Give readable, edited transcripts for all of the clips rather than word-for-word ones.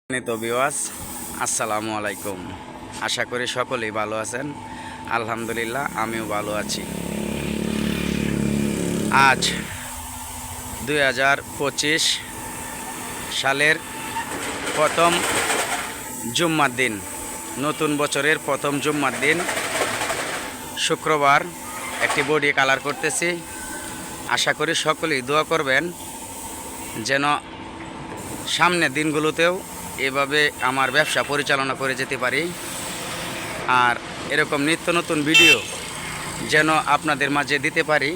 Viewers আসসালামু আলাইকুম। আশা করি সকলেই ভালো আছেন। আলহামদুলিল্লাহ আমিও ভালো আছি। আজ 2025 সালের প্রথম জুম্মার দিন, নতুন বছরের প্রথম জুম্মার দিন, শুক্রবার। একটি বডি কালার করতেছি। আশা করি সকলেই দোয়া করবেন যেন সামনের দিনগুলোতেও এভাবে আমার ব্যবসা পরিচালনা করে যেতে পারি, আর এরকম নিত্য নতুন ভিডিও যেন আপনাদের মাঝে দিতে পারি,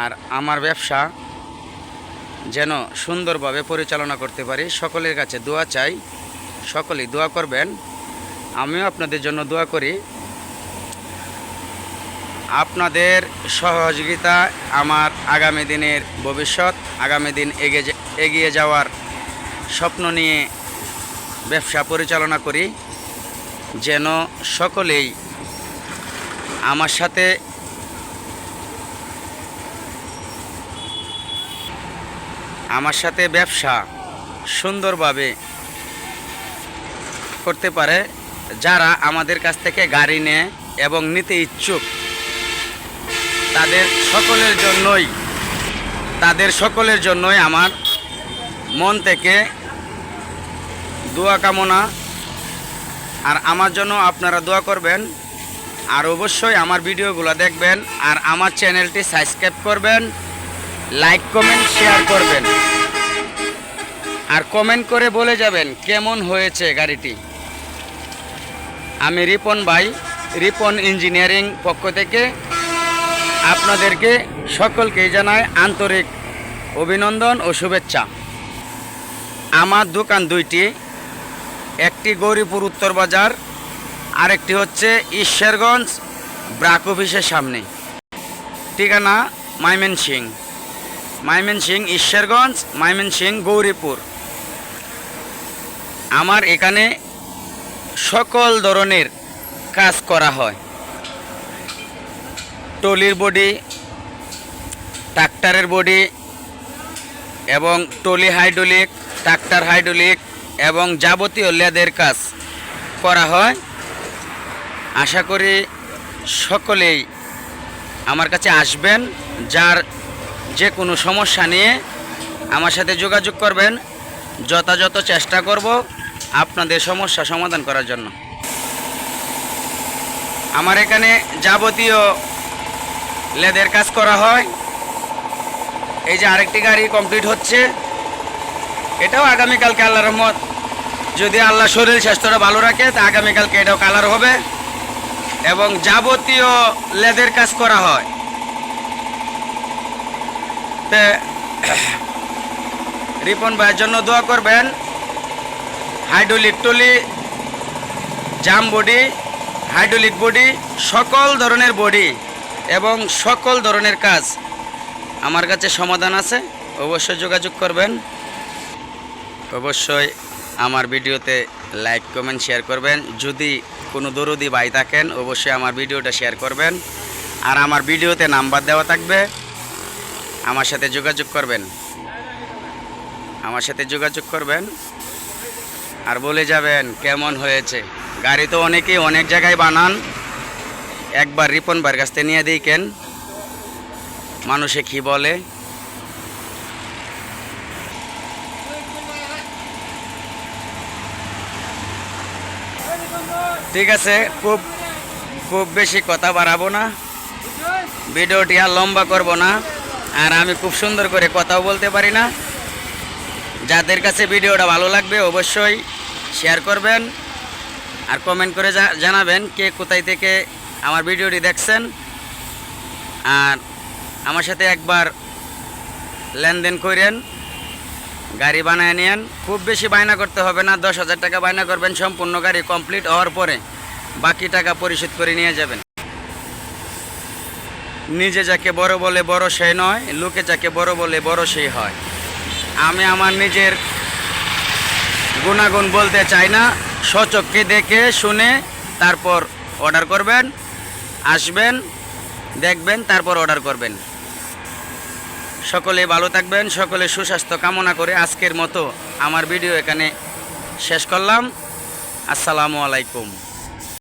আর আমার ব্যবসা যেন সুন্দরভাবে পরিচালনা করতে পারি। সকলের কাছে দোয়া চাই, সকলেই দোয়া করবেন, আমিও আপনাদের জন্য দোয়া করি। আপনাদের সহযোগিতা আমার আগামী দিনের ভবিষ্যৎ, আগামী দিন এগিয়ে যাওয়ার স্বপ্ন নিয়ে ব্যবসা পরিচালনা করি। যেন সকলেই আমার সাথে ব্যবসা সুন্দরভাবে করতে পারে। যারা আমাদের কাছ থেকে গাড়ি নেয় এবং নিতে ইচ্ছুক, তাদের সকলের জন্যই আমার মন থেকে দোয়া কামনা, আর আমার জন্য আপনারা দোয়া করবেন, আর অবশ্যই আমার ভিডিওগুলো দেখবেন, আর আমার চ্যানেলটি সাবস্ক্রাইব করবেন, লাইক কমেন্ট শেয়ার করবেন, আর কমেন্ট করে বলে যাবেন কেমন হয়েছে গাড়িটি। আমি রিপন ভাই, রিপন ইঞ্জিনিয়ারিং পক্ষ থেকে আপনাদেরকে সকলকেই জানাই আন্তরিক অভিনন্দন ও শুভেচ্ছা। আমার দোকান দুইটি, একটি গৌরীপুর উত্তর বাজার, আরেকটি হচ্ছে ঈশ্বরগঞ্জ ব্রাক অফিসের সামনে। ঠিকানা ময়মনসিং, ঈশ্বরগঞ্জ, ময়মনসিং, গৌরীপুর। আমার এখানে সকল ধরনের কাজ করা হয়। ট্রলির বডি, ট্রাক্টরের বডি এবং ট্রলি হাইড্রোলিক, ট্রাক্টর হাইড্রোলিক এবং যাবতীয় লেদের কাজ করা হয়। আশা করি সকলেই আমার কাছে আসবেন। যার যে কোনো সমস্যা নিয়ে আমার সাথে যোগাযোগ করবেন, যথাযথ চেষ্টা করব আপনাদের সমস্যা সমাধান করার জন্য। আমার এখানে যাবতীয় লেদের কাজ করা হয়। এই যে আরেকটি গাড়ি কমপ্লিট হচ্ছে, এটাও আগামীকালকে আল্লাহর রহমত, যদি আল্লাহ শরীর স্বাস্থ্যটা ভালো রাখে, তা আগামীকালকে এটাও কালার হবে এবং যাবতীয় লেদের কাজ করা হয়। রিপন ভাইয়ের জন্য দোয়া করবেন। হাইড্রোলিক ট্রলি, জাম বডি, হাইড্রোলিক বডি, সকল ধরনের বডি এবং সকল ধরনের কাজ আমার কাছে সমাধান আছে। অবশ্যই যোগাযোগ করবেন। অবশ্যই আমার ভিডিওতে লাইক কমেন্ট শেয়ার করবেন। যদি কোনো দরদি ভাই থাকেন, অবশ্যই আমার ভিডিওটা শেয়ার করবেন, আর আমার ভিডিওতে নাম্বার দেওয়া থাকবে, আমার সাথে যোগাযোগ করবেন, আর বলে যাবেন কেমন হয়েছে গাড়ি। তো অনেকেই অনেক জায়গায় বানান, একবার রিপন ভাইয়ের কাছ থেকে নিয়ে দিকেন, মানুষে কি বলে। ঠিক আছে, খুব বেশি কথা বাড়াবো না, ভিডিওটি আর লম্বা করব না, আর আমি খুব সুন্দর করে কথাও বলতে পারি না। যাদের কাছে ভিডিওটা ভালো লাগবে অবশ্যই শেয়ার করবেন, আর কমেন্ট করে জানাবেন কে কোথায় থেকে আমার ভিডিওটি দেখছেন, আর আমার সাথে একবার লেনদেন করেন, গাড়ি বানায় নেন। খুব বেশি বায়না করতে হবে না, 10,000 টাকা বায়না করবেন, সম্পূর্ণ গাড়ি কমপ্লিট হওয়ার পরে বাকি টাকা পরিশোধ করে নিয়ে যাবেন। নিজে যাকে বড় বলে বড় সেই নয়, লোকে যাকে বড় বলে বড় সেই হয়। আমি আমার নিজের গুণাগুণ বলতে চাই না, স্বচক্ষে দেখে শুনে তারপর অর্ডার করবেন, আসবেন, দেখবেন, তারপর অর্ডার করবেন। সকলে ভালো থাকবেন, সকলে সুস্বাস্থ্য কামনা করে আজকের মতো আমার ভিডিও এখানে শেষ করলাম। আসসালামু আলাইকুম।